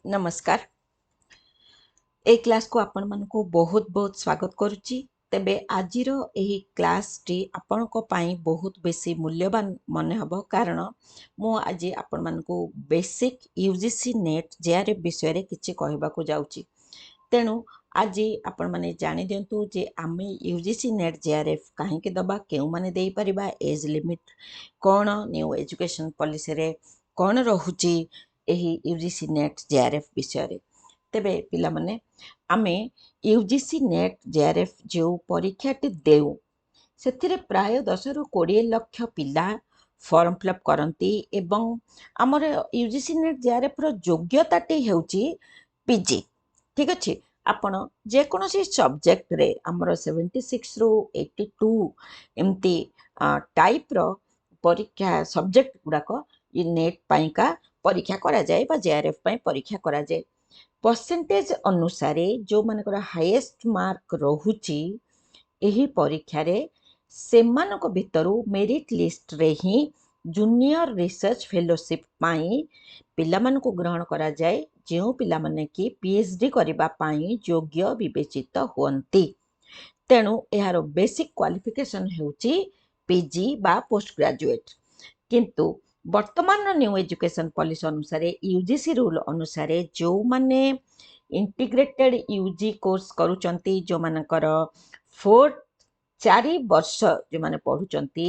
नमस्कार। ए क्लास को आपण मानकु बहुत बहुत स्वागत करुच्ची। तेबे आजिर एही क्लास टी आपनको पाई बहुत बेसी मूल्यवान मन हबो कारण मु आज आपण मानकु बेसिक यूजीसी नेट जेआरएफ विषय रे किछि कहबा को जाउची। तेणु आज आपण माने जानि दियंतु जे आमे यूजीसी नेट जेआरएफ काहे के दबा केउ माने देई परिबा एज लिमिट कोन न्यू एजुकेशन पॉलिसी रे कोन रहुची एही यूजीसी नेट जेआरएफ विषय रे। तेबे पिला माने आमे यूजीसी नेट जेआरएफ जो परीक्षाटी देउ से प्राय 10 रु 20 लाख पिला फॉर्म फिलअप करती एवं आमर यूजीसी नेट जेआरएफ रो योग्यताटी हेउची पीजी। ठीक अच्छे आपण जेकोसी सब्जेक्ट रे आमर 76 रु 82 एमती टाइप रो परीक्षा सब्जेक्ट गुड़ाक नेट पाइका परीक्षा करा जाए बा जेआरएफ पाई परीक्षा करा जाए। परसेंटेज अनुसार जो मानकर हाईएस्ट मार्क रहुची एही परीक्षा रे सेमानक भितरु मेरिट लिस्ट रे ही जूनियर रिसर्च फेलोशिप पाई पिला मानकु ग्रहण करा जाए जो पिला माने कि पीएचडी करिबा पाई योग्य विवेचित हुअंती। तेणु यार बेसिक क्वालिफिकेशन हेउची पीजी बा पोस्ट ग्रेजुएट। किंतु वर्तमान न्यू एजुकेशन पॉलिसी अनुसार यूजीसी रूल अनुसार जो माने इंटीग्रेटेड यूजी कोर्स करूचंती जो मानकर 4 वर्ष जो माने पढुचंती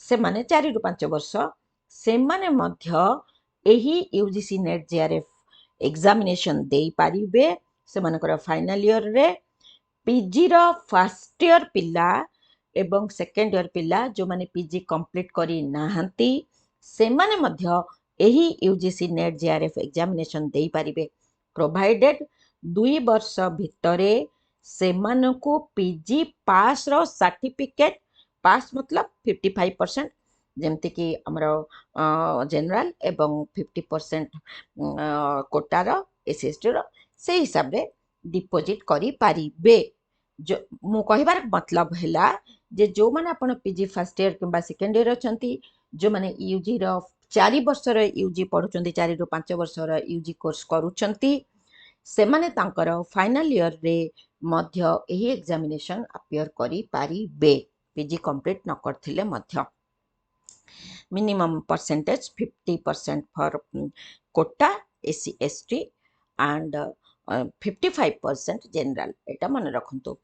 से माने 4 रु 5 वर्ष से माने मध्य एही यूजीसी नेट जेआरएफ एग्जामिनेशन देई पारिबे। से मानकर फाइनल ईयर रे पीजी रो फर्स्ट ईयर पिला एवं सेकेंड ईयर पिला जो माने पीजी कंप्लीट करी नाहंती से माने मध्य एही यूजीसी नेट जेआरएफ एग्जामिनेशन देई पारिबे प्रोवाइडेड 2 वर्ष भितरे से मानको पीजी पास रो सर्टिफिकेट पास मतलब 55% जेमति कि हमरो जनरल एवं 50% कोटा रो एसएसटी रो से हिसाब रे डिपॉजिट करी पारिबे। जो मु कहिबार मतलब हैला जे जो माने आपण पीजी फर्स्ट ईयर किंबा सेकेंड ईयर अछंती जो माने यूजी रो 4 वर्ष रो यूजी पढुचंती 4 रु 5 वर्ष रो यूजी कोर्स करूचंती से माने तांकर फाइनल ईयर रे मध्य एही एग्जामिनेशन अपियर करी पारिबे पीजी कंप्लीट न करथिले मध्य। Minimum percentage 50% for quota SC ST and 55% general एटा मन रखंतु।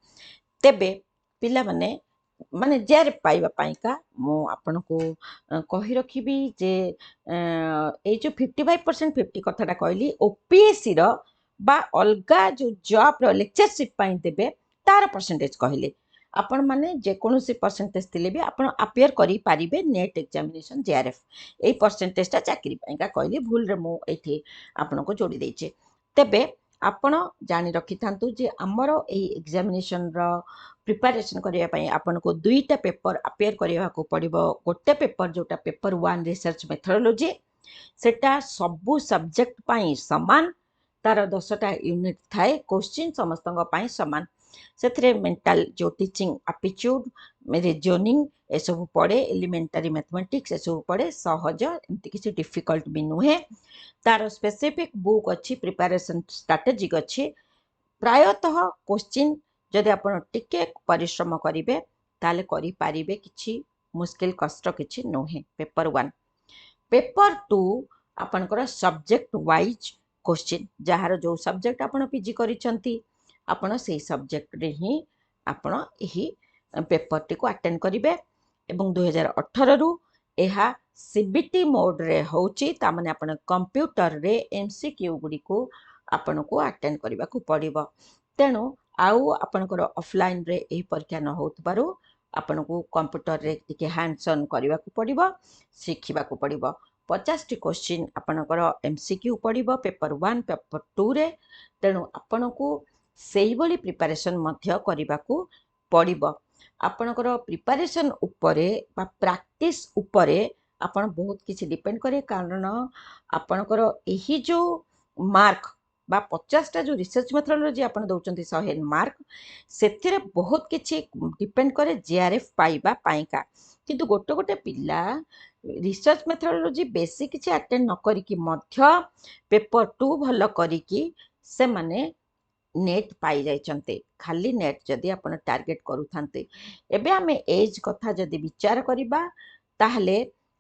तेबे पिला माने जेआर पाइबा पाइका मु आपन को कहि रखिबी जे ए जो 55% 50 कथाटा कहली ओपीएससी रो बा अलगा जो जॉब रो लेक्चरशिप पाई देबे तार परसेंटेज कहले आपण माने जे कोनोसी परसेंटेज थिले भी आपण अपियर करी पारिबे नेट एग्जामिनेशन जेआरएफ ए परसेंटेजटा चाकरी पाइका कहली भूल रे मु एठी आपण को जोड़ी देचे। तेबे आपण जानि रखि थांतु जे हमरो ए एग्जामिनेशन रो प्रिपरेशन करिया पई आपण को दुईटा पेपर अपियर करिया को पड़िबो। गोटे पेपर जोटा पेपर 1 रिसर्च मेथोडोलॉजी सेटा सबु सब्जेक्ट पाई समान तार 10टा यूनिट थाए क्वेश्चन समस्तंग पाई समान से मेंटल जो टीचिंग एप्टीट्यूड रीजनिंग ए सब पड़े एलिमेंटरी मैथमेटिक्स ए सब पड़े सहज एमती किसी डिफिकल्ट भी नुहे तार स्पेसिफिक बुक अच्छी प्रिपरेशन स्ट्रैटेजिक अच्छी प्रायतः क्वेश्चन जदि आपण टिके परिश्रम करिवे ताले करि पारिबे किछि मुश्किल कष्ट किछि नुहे। पेपर 1 पेपर 2 आपनकर सब्जेक्ट वाइज क्वेश्चन जहार जो सब्जेक्ट आपण पीजी करिसंती आपण से सब्जेक्ट रे ही आपण एही पेपर टी को अटेंड करिवे एवं 2018 रु एहा सीबीटी मोड रे होची ता माने आपण कंप्यूटर रे एमसीक्यू गुडी को आपण को अटेंड करबा को पड़िबो। तेणु आउ आपनकर ऑफलाइन रे एही परीक्षा न होतबारु आपण को कंप्यूटर रे टिके हैंड्स ऑन करबा को पड़िबो सिखिबा को पड़िबो। 50 टी क्वेश्चन आपनकर एमसीक्यू पड़िबो पेपर 1 पेपर 2 रे। तेणु आपण को सेही भली प्रिपरेशन मध्य करबा को पड़िबो। आपनकर प्रिपरेशन उपरे बा प्रैक्टिस उपरे आपण बहुत किछि डिपेंड करे कारण आपनकर एही जो मार्क बा 50टा जो रिसर्च मेथोडोलॉजी आपण दउचंती 100 मार्क सेथिरे बहुत किछि डिपेंड करे जेआरएफ पाइबा पाइका କିନ୍ତୁ ଗୋଟେ ଗୋଟେ ପିଲା ରିସର୍ଚ୍ଚ ମେଥଡୋଲୋଜି ବେଶୀ କିଛି ଆଟେଣ୍ଡ ନ କରିକି ମଧ୍ୟ ପେପର 2 ଭଲ କରିକି ସେମାନେ ନେଟ୍ ପାଇଯାଇଛନ୍ତି। ଖାଲି ନେଟ୍ ଯଦି ଆପଣ ଟାର୍ଗେଟ କରୁଥାନ୍ତି। ଏବେ ଆମେ ଏଜ୍ କଥା ଯଦି ବିଚାର କରିବା ତାହେଲେ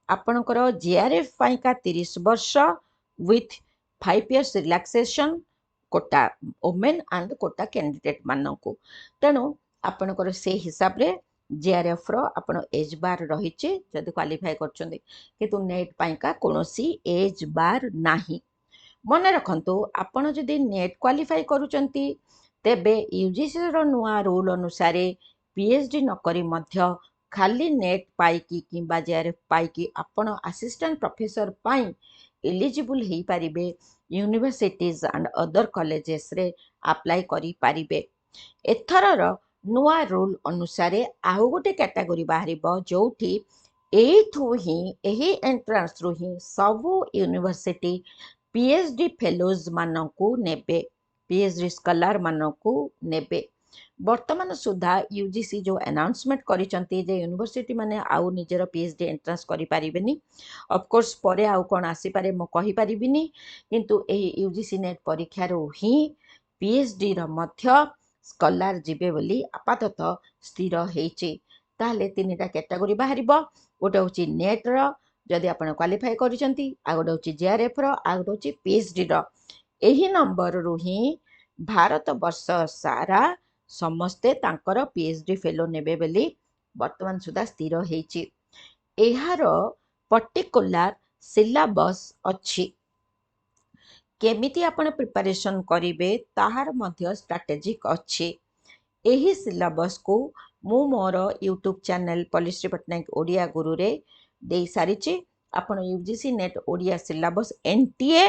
ଆପଣଙ୍କର ଜିଆରଏଫ୍ ପାଇଁକା 30 ବର୍ଷ with 5 years relaxation quota women and quota candidate ମାନଙ୍କୁ। ତେଣୁ ଆପଣଙ୍କର ସେଇ ହିସାବରେ ଜିଆରଏଫ୍ର ଆପଣ ଏଜ୍ ବାର୍ ରହିଛି ଯଦି କ୍ୱାଲିଫାଏ କରୁଛନ୍ତି, କିନ୍ତୁ ନେଟ୍ ପାଇଁକା କୌଣସି ଏଜ୍ ବାର୍ ନାହିଁ। ମନେ ରଖନ୍ତୁ, ଆପଣ ଯଦି ନେଟ୍ କ୍ୱାଲିଫାଇ କରୁଛନ୍ତି ତେବେ ୟୁଜିସିର ନୂଆ ରୁଲ୍ ଅନୁସାରେ ପିଏଚ୍ଡି ନକରି ମଧ୍ୟ ଖାଲି ନେଟ୍ ପାଇକି କିମ୍ବା ଜିଆରଏଫ୍ ପାଇକି ଆପଣ ଆସିଷ୍ଟାଣ୍ଟ ପ୍ରଫେସର ପାଇଁ ଏଲିଜିବୁଲ୍ ହେଇପାରିବେ, ୟୁନିଭର୍ସିଟିଜ୍ ଆଣ୍ଡ ଅଦର କଲେଜେସ୍ରେ ଆପ୍ଲାଏ କରିପାରିବେ। ଏଥରର ନୂଆ ରୁଲ୍ ଅନୁସାରେ ଆଉ ଗୋଟେ କ୍ୟାଟାଗୋରୀ ବାହାରିବ ଯେଉଁଠି ଏହି ଏଣ୍ଟ୍ରାନ୍ସରୁ ହିଁ ସବୁ ୟୁନିଭର୍ସିଟି ପିଏଚ୍ଡି ଫେଲୋଜ୍ ମାନଙ୍କୁ ନେବେ, ପିଏଚ୍ଡି ସ୍କଲାର ମାନଙ୍କୁ ନେବେ। ବର୍ତ୍ତମାନ ସୁଦ୍ଧା ୟୁଜିସି ଯେଉଁ ଆନାଉନ୍ସମେଣ୍ଟ କରିଛନ୍ତି ଯେ ୟୁନିଭର୍ସିଟି ମାନେ ଆଉ ନିଜର ପିଏଚ୍ଡି ଏଣ୍ଟ୍ରାନ୍ସ କରିପାରିବେନି। ଅଫକୋର୍ସ ପରେ ଆଉ କ'ଣ ଆସିପାରେ ମୁଁ କହିପାରିବିନି, କିନ୍ତୁ ଏହି ୟୁଜିସି ନେଟ୍ ପରୀକ୍ଷାରୁ ହିଁ ପିଏଚ୍ଡିର ମଧ୍ୟ ସ୍କଲାର ଯିବେ ବୋଲି ଆପାତତଃ ସ୍ଥିର ହେଇଛି। ତାହେଲେ 3ଟା କ୍ୟାଟାଗୋରୀ ବାହାରିବ। ଗୋଟେ ହେଉଛି ନେଟ୍ର, ଯଦି ଆପଣ କ୍ୱାଲିଫାଏ କରିଛନ୍ତି, ଆଉ ଗୋଟେ ହେଉଛି ଜିଆରଏଫ୍ର, ଆଉ ଗୋଟେ ହେଉଛି ପିଏଚ୍ଡିର। ଏହି ନମ୍ବରରୁ ହିଁ ଭାରତ ବର୍ଷ ସାରା ସମସ୍ତେ ତାଙ୍କର ପିଏଚ୍ଡି ଫେଲୋ ନେବେ ବୋଲି ବର୍ତ୍ତମାନ ସୁଦ୍ଧା ସ୍ଥିର ହେଇଛି। ଏହାର ପର୍ଟିକୁଲାର ସିଲାବସ୍ ଅଛି। କେମିତି ଆପଣ ପ୍ରିପାରେସନ୍ କରିବେ ତାହାର ମଧ୍ୟ ଷ୍ଟ୍ରାଟେଜିକ୍ ଅଛି। ଏହି ସିଲାବସ୍କୁ ମୁଁ ମୋର ୟୁଟ୍ୟୁବ୍ ଚ୍ୟାନେଲ୍ ପଲିଶ୍ରୀ ପଟ୍ଟନାୟକ ଓଡ଼ିଆ ଗୁରୁରେ ଦେଇସାରିଛି। ଆପଣ UGC net Odia syllabus NTA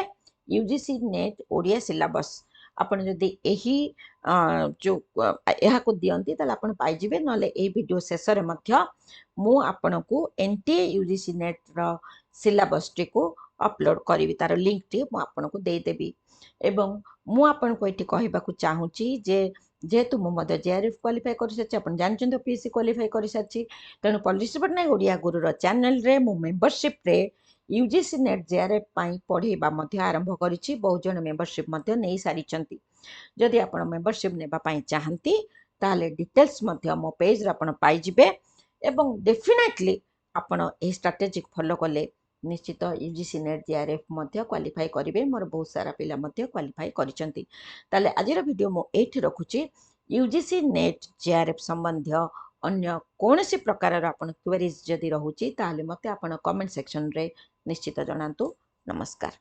UGC net Odia syllabus ଆପଣ ଯଦି ଏହାକୁ ଦିଅନ୍ତି ତାହେଲେ ଆପଣ ପାଇଯିବେ। ନହେଲେ ଏହି ଭିଡ଼ିଓ ଶେଷରେ ମଧ୍ୟ ମୁଁ ଆପଣଙ୍କୁ NTA ୟୁଜିସି ନେଟ୍ର ସିଲାବସ୍ଟିକୁ ଅପଲୋଡ଼ କରିବି, ତାର ଲିଙ୍କଟି ମୁଁ ଆପଣଙ୍କୁ ଦେଇଦେବି। ଏବଂ ମୁଁ ଆପଣଙ୍କୁ ଏଠି କହିବାକୁ ଚାହୁଁଛି ଯେ ଯେହେତୁ ମୁଁ ମଧ୍ୟ ଜିଆରଏଫ୍ କ୍ୱାଲିଫାଏ କରିସାରିଛି, ଆପଣ ଜାଣିଛନ୍ତି OPSC କ୍ୱାଲିଫାଏ କରିସାରିଛି, ତେଣୁ ପଲିଶ୍ରୀ ପଟ୍ଟନାୟକ ଓଡ଼ିଆ ଗୁରୁର ଚ୍ୟାନେଲରେ ମୁଁ ମେମ୍ବରସିପ୍ରେ ୟୁଜିସି ନେଟ୍ ଜିଆରଏଫ୍ ପାଇଁ ପଢ଼େଇବା ମଧ୍ୟ ଆରମ୍ଭ କରିଛି। ବହୁତ ଜଣ ମେମ୍ବରସିପ୍ ମଧ୍ୟ ନେଇସାରିଛନ୍ତି। ଯଦି ଆପଣ ମେମ୍ବରସିପ୍ ନେବା ପାଇଁ ଚାହାନ୍ତି ତାହେଲେ ଡିଟେଲ୍ସ ମଧ୍ୟ ମୋ ପେଜ୍ରେ ଆପଣ ପାଇଯିବେ। ଏବଂ ଡେଫିନେଟଲି ଆପଣ ଏହି ଷ୍ଟ୍ରାଟେଜିକ୍ ଫଲୋ କଲେ ନିଶ୍ଚିତ ୟୁଜିସି ନେଟ୍ ଜିଆରଏଫ୍ ମଧ୍ୟ କ୍ୱାଲିଫାଏ କରିବେ। ମୋର ବହୁତ ସାରା ପିଲା ମଧ୍ୟ କ୍ୱାଲିଫାଏ କରିଛନ୍ତି। ତାହେଲେ ଆଜିର ଭିଡ଼ିଓ ମୁଁ ଏଇଠି ରଖୁଛି। ୟୁଜିସି ନେଟ୍ ଜିଆରଏଫ୍ ସମ୍ବନ୍ଧୀୟ ଅନ୍ୟ କୌଣସି ପ୍ରକାରର ଆପଣ କ୍ୱେରିଜ୍ ଯଦି ରହୁଛି ତାହେଲେ ମୋତେ ଆପଣ କମେଣ୍ଟ ସେକ୍ସନରେ ନିଶ୍ଚିତ ଜଣାନ୍ତୁ। ନମସ୍କାର।